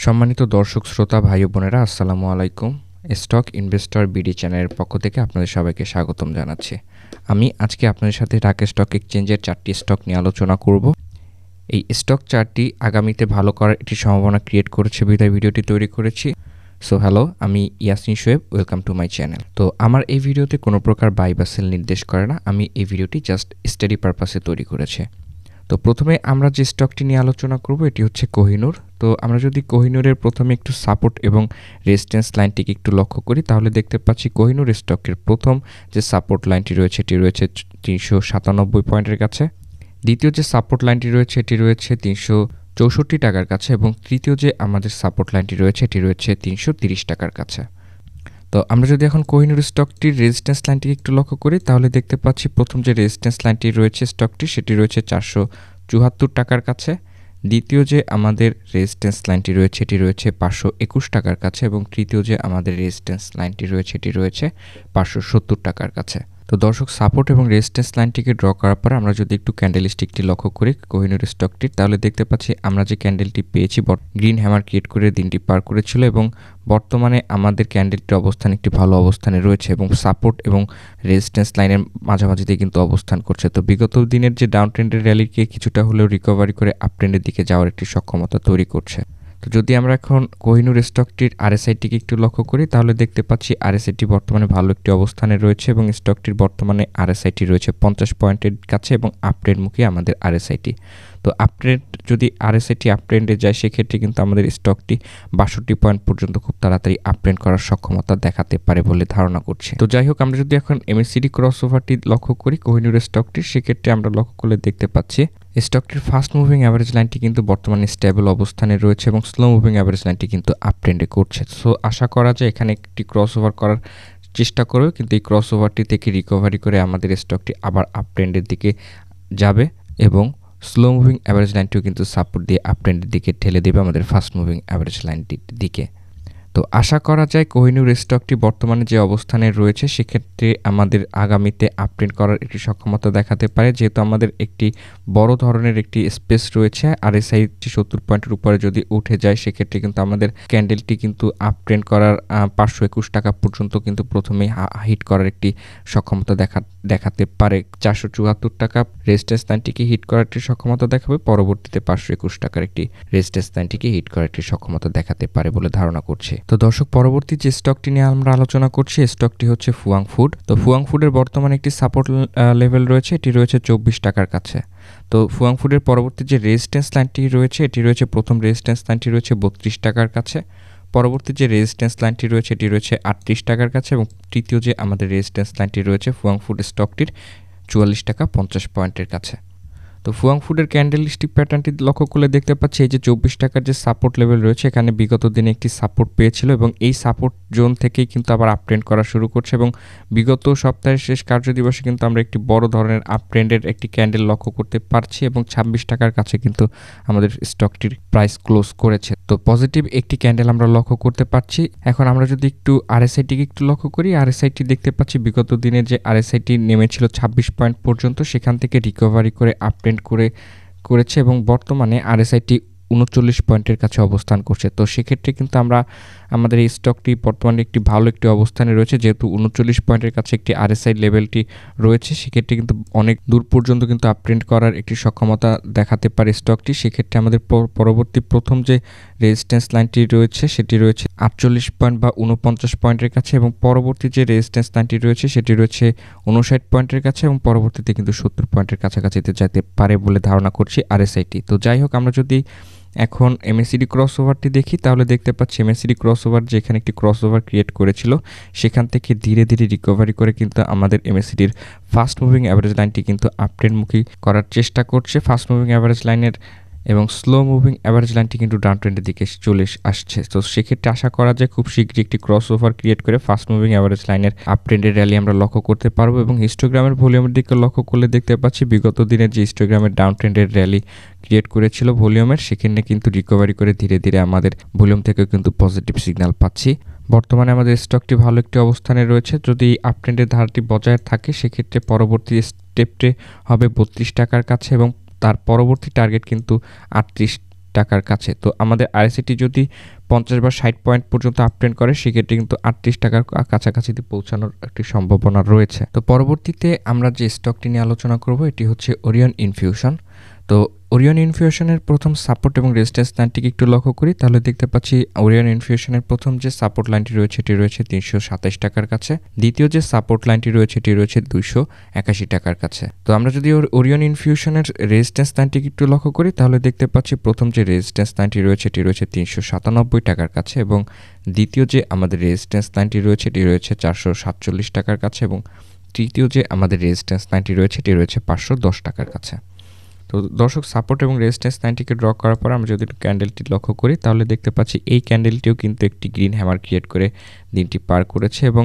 সম্মানিত দর্শক শ্রোতা ভাই ও বোনেরা আসসালামু আলাইকুম। স্টক ইনভেস্টর বিডি চ্যানেলের পক্ষ থেকে আপনাদের সবাইকে স্বাগতম জানাচ্ছি। আমি আজকে আপনাদের সাথে ঢাকা স্টক এক্সচেঞ্জের 4টি স্টক নিয়ে আলোচনা করব। এই স্টক চার্টটি আগামীতে ভালো করার একটি সম্ভাবনা ক্রিয়েট করেছে বিধায় ভিডিওটি তৈরি করেছি। সো হ্যালো, আমি Yasin Shoaib, welcome to my channel. তো আমার এই ভিডিওতে কোনো প্রকার বাই বা সেল নির্দেশ করে না, আমি এই ভিডিওটি জাস্ট স্টাডি পারপাসে তৈরি করেছি। তো প্রথমে আমরা যে স্টকটি নিয়ে আলোচনা করব এটি হচ্ছে কোহিনূর। তো আমরা যদি কোহিনূরের প্রথমে একটু সাপোর্ট এবং রেজিস্ট্যান্স লাইনটিকে একটু লক্ষ্য করি তাহলে দেখতে পাচ্ছি কোহিনূর স্টকের প্রথম যে সাপোর্ট লাইনটি রয়েছে এটি রয়েছে 397 পয়েন্টের কাছে। দ্বিতীয় যে সাপোর্ট লাইনটি রয়েছে এটি রয়েছে 364 টাকার কাছে এবং তৃতীয় যে আমাদের সাপোর্ট লাইনটি রয়েছে এটি রয়েছে 330 টাকার কাছে। তো আমরা যদি এখন কোহিনূর স্টকটির রেজিস্ট্যান্স লাইনটিকে একটু লক্ষ্য করি তাহলে দেখতে পাচ্ছি প্রথম যে রেজিস্ট্যান্স লাইনটি রয়েছে স্টকটি সেটি রয়েছে 474 টাকার কাছে। দ্বিতীয় যে আমাদের রেজিস্ট্যান্স লাইনটি রয়েছে এটি রয়েছে 521 টাকার কাছে এবং তৃতীয় যে আমাদের রেজিস্ট্যান্স লাইনটি রয়েছে এটি রয়েছে 570 টাকার কাছে। তো দর্শক, সাপোর্ট এবং রেজিস্ট্যান্স লাইনটিকে ড্র করার পর আমরা যদি একটু ক্যান্ডেল স্টিকটি লক্ষ্য করি কোহিনূর স্টকটির তাহলে দেখতে পাচ্ছি আমরা যে ক্যান্ডেলটি পেয়েছি গ্রিন হ্যামার ক্রিয়েট করে দিনটি পার করেছিল এবং বর্তমানে আমাদের ক্যান্ডেলটির অবস্থান একটি ভালো অবস্থানে রয়েছে এবং সাপোর্ট এবং রেজিস্ট্যান্স লাইনের মাঝামাঝিতে কিন্তু অবস্থান করছে। তো বিগত দিনের যে ডাউন ট্রেন্ডের র্যালিকে কিছুটা হলেও রিকভারি করে আপ ট্রেন্ডের দিকে যাওয়ার একটি সক্ষমতা তৈরি করছে। তো যদি আমরা এখন কোহিনূর স্টকটির আরএসআইটিকে একটু লক্ষ্য করি তাহলে দেখতে পাচ্ছি আরএসআইটি বর্তমানে ভালো একটি অবস্থানে রয়েছে এবং স্টকটির বর্তমানে আরএসআইটি রয়েছে 50 পয়েন্টের কাছে এবং আপট্রেন্ডমুখী আমাদের আরএসআইটি। তো আপট্রেন্ড যদি আরএসআইটি আপট্রেন্ডে যায় সেক্ষেত্রে কিন্তু আমাদের স্টকটি 62 পয়েন্ট পর্যন্ত খুব তাড়াতাড়ি আপট্রেন্ড করার সক্ষমতা দেখাতে পারে বলে ধারণা করছি। তো যাই হোক, আমরা যদি এখন এমএসসিডি ক্রসওভারটি লক্ষ্য করি কোহিনূর স্টকটির সেক্ষেত্রে আমরা লক্ষ্য করলে দেখতে পাচ্ছি স্টকটির ফাস্ট মুভিং অ্যাভারেজ লাইনটি কিন্তু বর্তমানে স্টেবল অবস্থানে রয়েছে এবং স্লো মুভিং অ্যাভারেজ লাইনটি কিন্তু আপট্রেন্ডে করছে। সো আশা করা যায় এখানে একটি ক্রসওভার করার চেষ্টা করবে, কিন্তু এই ক্রসওভারটি থেকে রিকভারি করে আমাদের স্টকটি আবার আপট্রেন্ডের দিকে যাবে এবং স্লো মুভিং অ্যাভারেজ লাইনটিও কিন্তু সাপোর্ট দিয়ে আপট্রেন্ডের দিকে ঠেলে দেবে আমাদের ফাস্ট মুভিং অ্যাভারেজ লাইনটির দিকে। তো আশা করা যায় কোহিনূর স্টকটি বর্তমানে যে অবস্থানে রয়েছে সেক্ষেত্রে আমাদের আগামীতে আপট্রেন্ড করার একটি সক্ষমতা দেখাতে পারে, যেহেতু আমাদের একটি বড় ধরনের একটি স্পেস রয়েছে আরএসআইটি 70 পয়েন্টের উপরে যদি উঠে যায় সেক্ষেত্রে কিন্তু আমাদের ক্যান্ডেলটি কিন্তু আপট্রেন্ড করার 521 টাকা পর্যন্ত কিন্তু প্রথমেই হিট করার একটি সক্ষমতা দেখাতে পারে। 474 টাকা রেজিস্ট্যান্স লাইনটিকে হিট করার একটি সক্ষমতা দেখাবে, পরবর্তীতে 521 টাকার একটি রেজিস্ট্যান্স লাইনটিকে হিট করার একটি সক্ষমতা দেখাতে পারে বলে ধারণা করছে। তো দর্শক, পরবর্তী যে স্টকটি নিয়ে আমরা আলোচনা করছি স্টকটি হচ্ছে ফুয়াং ফুড। তো ফুয়াং ফুডের বর্তমানে একটি সাপোর্ট লেভেল রয়েছে, এটি রয়েছে 24 টাকার কাছে। তো ফুয়াং ফুডের পরবর্তী যে রেজিস্ট্যান্স লাইনটি রয়েছে এটি রয়েছে প্রথম রেজিস্ট্যান্স লাইনটি রয়েছে 32 টাকার কাছে। পরবর্তী যে রেজিস্ট্যান্স লাইনটি রয়েছে এটি রয়েছে 38 টাকার কাছে এবং তৃতীয় যে আমাদের রেজিস্ট্যান্স লাইনটি রয়েছে ফুয়াং ফুড স্টকটির 44 টাকা 50 পয়েন্টের কাছে। তো ফুয়াং ফুডের ক্যান্ডেল স্টিক প্যাটার্নটি লক্ষ্য করলে দেখতে পাচ্ছি এই যে 24 টাকার যে সাপোর্ট লেভেল রয়েছে এখানে বিগত দিনে একটি সাপোর্ট পেয়েছিল এবং এই সাপোর্ট জোন থেকেই কিন্তু আবার আপট্রেন্ড করা শুরু করছে এবং বিগত সপ্তাহের শেষ কার্যদিবসে কিন্তু আমরা একটি বড় ধরনের আপট্রেন্ডের একটি ক্যান্ডেল লক্ষ্য করতে পারছি এবং 26 টাকার কাছে কিন্তু আমাদের স্টকটির প্রাইস ক্লোজ করেছে। তো পজিটিভ একটি ক্যান্ডেল আমরা লক্ষ্য করতে পারছি। এখন আমরা যদি একটু আরএসআইটিকে একটু লক্ষ্য করি আরএসআইটি দেখতে পাচ্ছি বিগত দিনের যে আরএসআইটি নেমেছিল 26 পয়েন্ট পর্যন্ত সেখান থেকে রিকভারি করে আপট্রেন্ড করেছে এবং বর্তমানে আরএসআইটি 39 পয়েন্টের কাছে অবস্থান করছে। তো সেক্ষেত্রে কিন্তু আমাদের এই স্টকটি বর্তমানে একটি ভালো একটি অবস্থানে রয়েছে, যেহেতু 39 পয়েন্টের কাছে একটি আরএসআই লেভেলটি রয়েছে সেক্ষেত্রে কিন্তু অনেক দূর পর্যন্ত কিন্তু আপট্রেন্ড করার একটি সক্ষমতা দেখাতে পারে স্টকটি। সেক্ষেত্রে আমাদের পরবর্তী প্রথম যে রেজিস্ট্যান্স লাইনটি রয়েছে সেটি রয়েছে 48 পয়েন্ট বা 49 পয়েন্টের কাছে এবং পরবর্তী যে রেজিস্ট্যান্স লাইনটি রয়েছে সেটি রয়েছে 59 পয়েন্টের কাছে এবং পরবর্তীতে কিন্তু 70 পয়েন্টের কাছাকাছিতে যেতে পারে বলে ধারণা করছি আরএসআইটি। তো যাই হোক, আমরা যদি এখন এমএসসিডি ক্রসওভারটি দেখি তাহলে দেখতে পাচ্ছি এমএসসিডি ক্রসওভার যেখানে একটি ক্রসওভার ক্রিয়েট করেছিল সেখান থেকে ধীরে ধীরে রিকভারি করে কিন্তু আমাদের এমএসসিডির ফাস্ট মুভিং অ্যাভারেজ লাইনটি কিন্তু আপট্রেন্ডমুখী করার চেষ্টা করছে। ফাস্ট মুভিং অ্যাভারেজ লাইনের এবং স্লো মুভিং অ্যাভারেজ লাইনটি কিন্তু ডাউন ট্রেন্ডের দিকে চলে আসছে। তো সেক্ষেত্রে আশা করা যায় খুব শীঘ্রই একটি ক্রসওভার ক্রিয়েট করে ফাস্ট মুভিং অ্যাভারেজ লাইনের আপ ট্রেন্ডের র্যালি আমরা লক্ষ্য করতে পারবো এবং হিস্টোগ্রামের ভলিউমের দিকে লক্ষ্য করলে দেখতে পাচ্ছি বিগত দিনের যে হিস্টোগ্রামের ডাউন ট্রেন্ডের র্যালি ক্রিয়েট করেছিল ভলিউমের সেখানে কিন্তু রিকভারি করে ধীরে ধীরে আমাদের ভলিউম থেকেও কিন্তু পজিটিভ সিগন্যাল পাচ্ছি। বর্তমানে আমাদের স্টকটি ভালো একটি অবস্থানে রয়েছে, যদি আপ ট্রেন্ডের ধারাটি বজায় থাকে সেক্ষেত্রে পরবর্তী স্টেপটি হবে 32 টাকার কাছে এবং তার পরবর্তী টার্গেট কিন্তু 38 টাকার কাছে। তো আমাদের আরএসআইটি যদি 50 বা 60 পয়েন্ট পর্যন্ত আপ ট্রেন্ড করে সেক্ষেত্রে কিন্তু 38 টাকার কাছাকাছিতে পৌঁছানোর একটি সম্ভাবনা রয়েছে। তো পরবর্তীতে আমরা যে স্টকটি নিয়ে আলোচনা করব এটি হচ্ছে ওরিয়ন ইনফিউশন। তো ওরিয়ন ইনফিউশনের প্রথম সাপোর্ট এবং রেজিস্ট্যান্স লাইনটিকে একটু লক্ষ্য করি তাহলে দেখতে পাচ্ছি ওরিয়ন ইনফিউশনের প্রথম যে সাপোর্ট লাইনটি রয়েছে এটি রয়েছে 327 টাকার কাছে। দ্বিতীয় যে সাপোর্ট লাইনটি রয়েছে এটি রয়েছে 281 টাকার কাছে। তো আমরা যদি ওরিয়ন ইনফিউশনের রেজিস্ট্যান্স লাইনটিকে একটু লক্ষ্য করি তাহলে দেখতে পাচ্ছি প্রথম যে রেজিস্ট্যান্স লাইনটি রয়েছে এটি রয়েছে 397 টাকার কাছে এবং দ্বিতীয় যে আমাদের রেজিস্ট্যান্স লাইনটি রয়েছে এটি রয়েছে 447 টাকার কাছে এবং তৃতীয় যে আমাদের রেজিস্ট্যান্স লাইনটি রয়েছে এটি রয়েছে 510 টাকার কাছে। তো দর্শক সাপোর্ট এবং রেজিস্ট্যান্স লাইনটিকে ড্র করার পর আমরা যদি ক্যান্ডেলটি লক্ষ্য করি তাহলে দেখতে পাচ্ছি এই ক্যান্ডেলটিও কিন্তু একটি গ্রিন হ্যামার ক্রিয়েট করে দিনটি পার করেছে এবং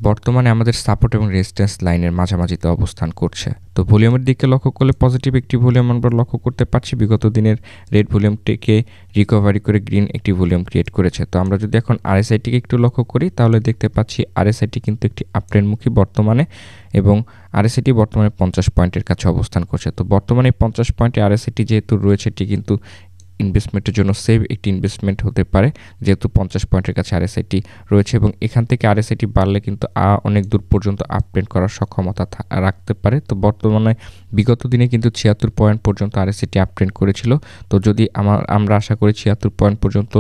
বর্তমানে আমাদের সাপোর্ট এবং রেজিস্ট্যান্স লাইনের মাঝামাঝিতে অবস্থান করছে। তো ভলিউমের দিকে লক্ষ্য করলে পজিটিভ একটি ভলিউম আমরা লক্ষ্য করতে পারছি। বিগত দিনের রেড ভলিউমটিকে রিকভারি করে গ্রিন একটি ভলিউম ক্রিয়েট করেছে। তো আমরা যদি এখন আরএসআইটিকে একটু লক্ষ্য করি তাহলে দেখতে পাচ্ছি আরএসআইটি কিন্তু একটি আপট্রেন্ডমুখী বর্তমানে এবং আরএসআইটি বর্তমানে 50 পয়েন্টের কাছে অবস্থান করছে। তো বর্তমানে 50 পয়েন্টে আরএসআইটি যেহেতু রয়েছে এটি কিন্তু ইনভেস্টমেন্টের জন্য সেভ একটি ইনভেস্টমেন্ট হতে পারে যেহেতু 50 পয়েন্টের কাছে আরএসআইটি রয়েছে এবং এখান থেকে আরএসআইটি বাড়লে কিন্তু অনেক দূর পর্যন্ত আপ ট্রেন্ড করার সক্ষমতা রাখতে পারে। তো বর্তমানে বিগত দিনে কিন্তু 76 পয়েন্ট পর্যন্ত আরএসআইটি আপ ট্রেন্ড করেছিল। তো যদি আমরা আশা করি 76 পয়েন্ট পর্যন্ত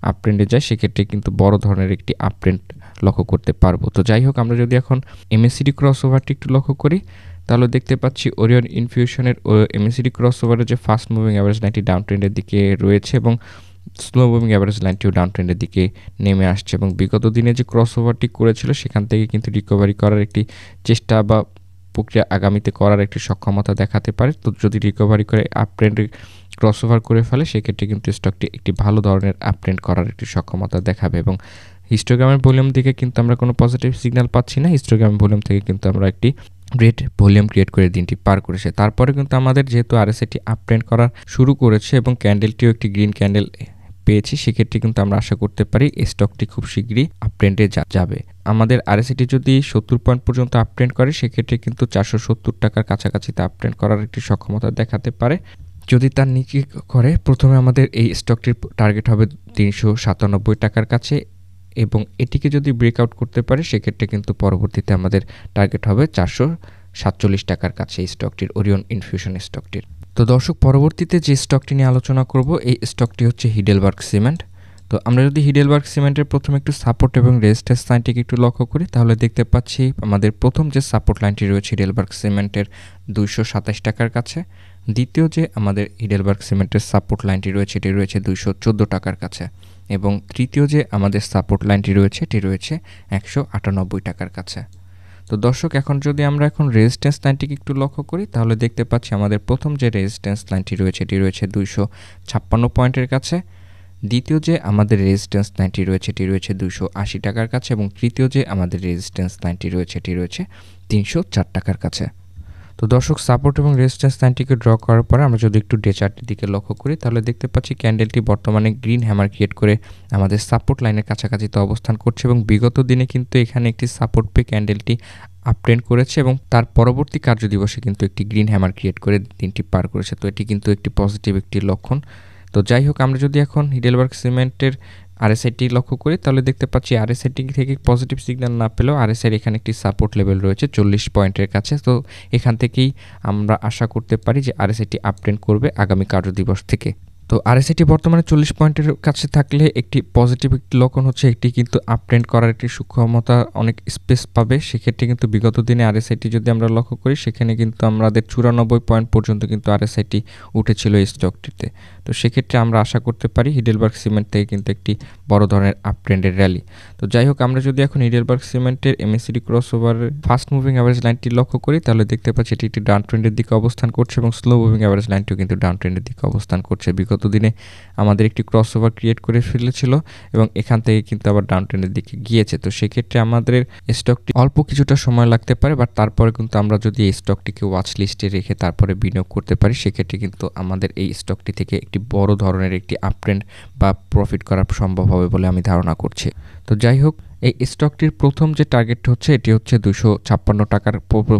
আপ ট্রেন্ডে যায় সেক্ষেত্রে কিন্তু বড় ধরনের একটি আপ ট্রেন্ড লক্ষ্য করতে পারবো। তো যাই হোক আমরা যদি এখন এমএসসিডি ক্রসওভারটি একটু লক্ষ্য করি তাহলে দেখতে পাচ্ছি ওরিয়ন ইনফিউশনের এমএসসিডি ক্রসওভারের যে ফাস্ট মুভিং অ্যাভারেজ লাইনটি ডাউন ট্রেন্ডের দিকে রয়েছে এবং স্লো মুভিং অ্যাভারেজ লাইনটিও ডাউন ট্রেন্ডের দিকে নেমে আসছে এবং বিগত দিনে যে ক্রসওভারটি করেছিল সেখান থেকে কিন্তু রিকভারি করার একটি চেষ্টা বা প্রক্রিয়া আগামীতে করার একটি সক্ষমতা দেখাতে পারে। তো যদি রিকভারি করে আপ ট্রেন্ডে ক্রসওভার করে ফেলে সেক্ষেত্রে কিন্তু স্টকটি একটি ভালো ধরনের আপ ট্রেন্ড করার একটি সক্ষমতা দেখাবে এবং হিস্টোগ্রামের ভলিউম দিকে কিন্তু আমরা কোনো পজিটিভ সিগন্যাল পাচ্ছি না। হিস্টোগ্রামের ভলিউম থেকে কিন্তু আমরা একটি রেড ভলিউম ক্রিয়েট করে দিনটি পার করেছে। তারপরে কিন্তু আমাদের যেহেতু আরএসআইটি আপ ট্রেন্ড করা শুরু করেছে এবং ক্যান্ডেলটিও একটি গ্রিন ক্যান্ডেল পেয়েছি সেক্ষেত্রে কিন্তু আমরা আশা করতে পারি এই স্টকটি খুব শীঘ্রই আপ ট্রেন্ডে যাবে। আমাদের আরএসআইটি যদি 70 পয়েন্ট পর্যন্ত আপ ট্রেন্ড করে সেক্ষেত্রে কিন্তু 470 টাকার কাছাকাছিতে আপ ট্রেন্ড করার একটি সক্ষমতা দেখাতে পারে। যদি তার নিচে করে প্রথমে আমাদের এই স্টকটির টার্গেট হবে 397 টাকার কাছে এবং এটিকে যদি ব্রেকআউট করতে পারে সেক্ষেত্রে কিন্তু পরবর্তীতে আমাদের টার্গেট হবে 447 টাকার কাছে এই স্টকটির ওরিয়ন ইনফিউশন স্টকটির। তো দর্শক পরবর্তীতে যে স্টকটি নিয়ে আলোচনা করব এই স্টকটি হচ্ছে হিডেলবার্গ সিমেন্ট। তো আমরা যদি হিডেলবার্গ সিমেন্টের প্রথমে একটু সাপোর্ট এবং রেজিস্ট্যান্স লাইনটিকে একটু লক্ষ্য করি তাহলে দেখতে পাচ্ছি আমাদের প্রথম যে সাপোর্ট লাইনটি রয়েছে হিডেলবার্গ সিমেন্টের 227 টাকার কাছে। দ্বিতীয় যে আমাদের হিডেলবার্গ সিমেন্টের সাপোর্ট লাইনটি রয়েছে এটি রয়েছে 214 টাকার কাছে এবং তৃতীয় যে আমাদের সাপোর্ট লাইনটি রয়েছে এটি রয়েছে 198 টাকার কাছে। তো দর্শক এখন যদি আমরা এখন রেজিস্ট্যান্স লাইনটিকে একটু লক্ষ্য করি তাহলে দেখতে পাচ্ছি আমাদের প্রথম যে রেজিস্ট্যান্স লাইনটি রয়েছে এটি রয়েছে 256 পয়েন্টের কাছে। দ্বিতীয় যে আমাদের রেজিস্ট্যান্স লাইনটি রয়েছে এটি রয়েছে 280 টাকার কাছে এবং তৃতীয় যে আমাদের রেজিস্ট্যান্স লাইনটি রয়েছে এটি রয়েছে 304 টাকার কাছে। তো দর্শক সাপোর্ট এবং রেজিস্ট্যান্স লাইনটিকে ড্র করার পরে আমরা যদি একটু ডে চার্টের দিকে লক্ষ্য করি তাহলে দেখতে পাচ্ছি ক্যান্ডেলটি বর্তমানে গ্রিন হ্যামার ক্রিয়েট করে আমাদের সাপোর্ট লাইনের কাছাকাছিতে অবস্থান করছে এবং বিগত দিনে কিন্তু এখানে একটি সাপোর্ট পেয়ে ক্যান্ডেলটি আপ ট্রেন্ড করেছে এবং তার পরবর্তী কার্যদিবসে কিন্তু একটি গ্রিন হ্যামার ক্রিয়েট করে দিনটি পার করেছে। তো এটি কিন্তু একটি পজিটিভ একটি লক্ষণ। তো যাই হোক আমরা যদি এখন হিডেলবার্গ সিমেন্টের আরএসআইটি লক্ষ্য করি তাহলে দেখতে পাচ্ছি আরএসআইটি থেকে পজিটিভ সিগন্যাল না পেলেও আরএসআইর এখানে একটি সাপোর্ট লেভেল রয়েছে 40 পয়েন্টের কাছে। তো এখান থেকেই আমরা আশা করতে পারি যে আরএসআইটি আপ ট্রেন্ড করবে আগামী কার্যদিবস থেকে। তো আরএসআইটি বর্তমানে 40 পয়েন্টের কাছে থাকলে একটি পজিটিভ একটি লক্ষণ হচ্ছে একটি কিন্তু আপ ট্রেন্ড করার একটি সক্ষমতা অনেক স্পেস পাবে। সেক্ষেত্রে কিন্তু বিগত দিনে আরএসআইটি যদি আমরা লক্ষ্য করি সেখানে কিন্তু আমাদের 94 পয়েন্ট পর্যন্ত কিন্তু আরএসআইটি উঠেছিল এই স্টকটিতে। তো সেক্ষেত্রে আমরা আশা করতে পারি হিডেলবার্গ সিমেন্ট থেকে কিন্তু একটি বড় ধরনের আপ ট্রেন্ডের র্যালি। তো যাই হোক আমরা যদি এখন হিডেলবার্গ সিমেন্টের এমএসসিডি ক্রসওভারের ফাস্ট মুভিং অ্যাভারেজ লাইনটি লক্ষ্য করি তাহলে দেখতে পাচ্ছি এটি একটি ডাউন ট্রেন্ডের দিকে অবস্থান করছে এবং স্লো মুভিং অ্যাভারেজ লাইনটিও কিন্তু ডাউন ট্রেন্ডের দিকে অবস্থান করছে। বিগত দিনে আমাদের একটি ক্রসওভার ক্রিয়েট করে ফেলেছিল এবং এখান থেকে কিন্তু আবার ডাউন ট্রেন্ডের দিকে গিয়েছে। তো সেক্ষেত্রে আমাদের স্টকটি অল্প কিছুটা সময় লাগতে পারে বাট তারপরে কিন্তু আমরা যদি এই স্টকটিকে ওয়াচ লিস্টে রেখে তারপরে বিনিয়োগ করতে পারি সেক্ষেত্রে কিন্তু আমাদের এই স্টকটি থেকে একটি বড় ধরনের একটি আপ ট্রেন্ড বা প্রফিট করা সম্ভব হবে বলে আমি ধারণা করছি। তো যাই হোক, এই স্টকটির প্রথম যে টার্গেট হচ্ছে এটি হচ্ছে 256 টাকার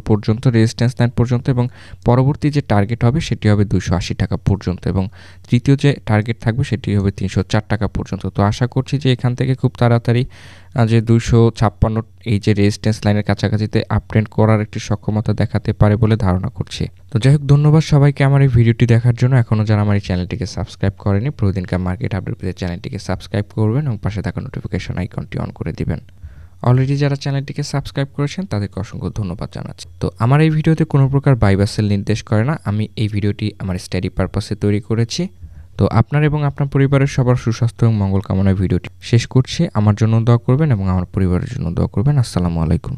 পর্যন্ত রেজিস্ট্যান্স লাইন পর্যন্ত, এবং পরবর্তী যে টার্গেট হবে সেটি হবে 280 টাকা পর্যন্ত, এবং তৃতীয় যে টার্গেট থাকবে সেটি হবে 304 টাকা পর্যন্ত। তো আশা করছি যে এখান থেকে খুব তাড়াতাড়ি যে 256 এই যে রেজিস্ট্যান্স লাইনের কাছাকাছিতে আপট্রেন্ড করার একটি সক্ষমতা দেখাতে পারে বলে ধারণা করছি। তো যাই হোক, ধন্যবাদ সবাইকে আমার এই ভিডিওটি দেখার জন্য। এখনও যারা আমার এই চ্যানেলটিকে সাবস্ক্রাইব করেনি, প্রতিদিনকার মার্কেট আপডেট পেতে চ্যানেলটিকে সাবস্ক্রাইব করবেন এবং পাশে থাকা নোটিফিকেশন আইকনটি অন করে দিবেন। অলরেডি যারা চ্যানেলটিকে সাবস্ক্রাইব করেছেন তাদেরকে অসংখ্য ধন্যবাদ জানাচ্ছি। তো আমার এই ভিডিওতে কোনো প্রকার বাই বা সেল নির্দেশ করে না, আমি এই ভিডিওটি আমার স্টাডি পারপাসে তৈরি করেছি। তো আপনার এবং আপনার পরিবারের সবার সুস্বাস্থ্য এবং মঙ্গল কামনায় ভিডিওটি শেষ করছি। আমার জন্য দোয়া করবেন এবং আমার পরিবারের জন্য দোয়া করবেন। আসসালামু আলাইকুম।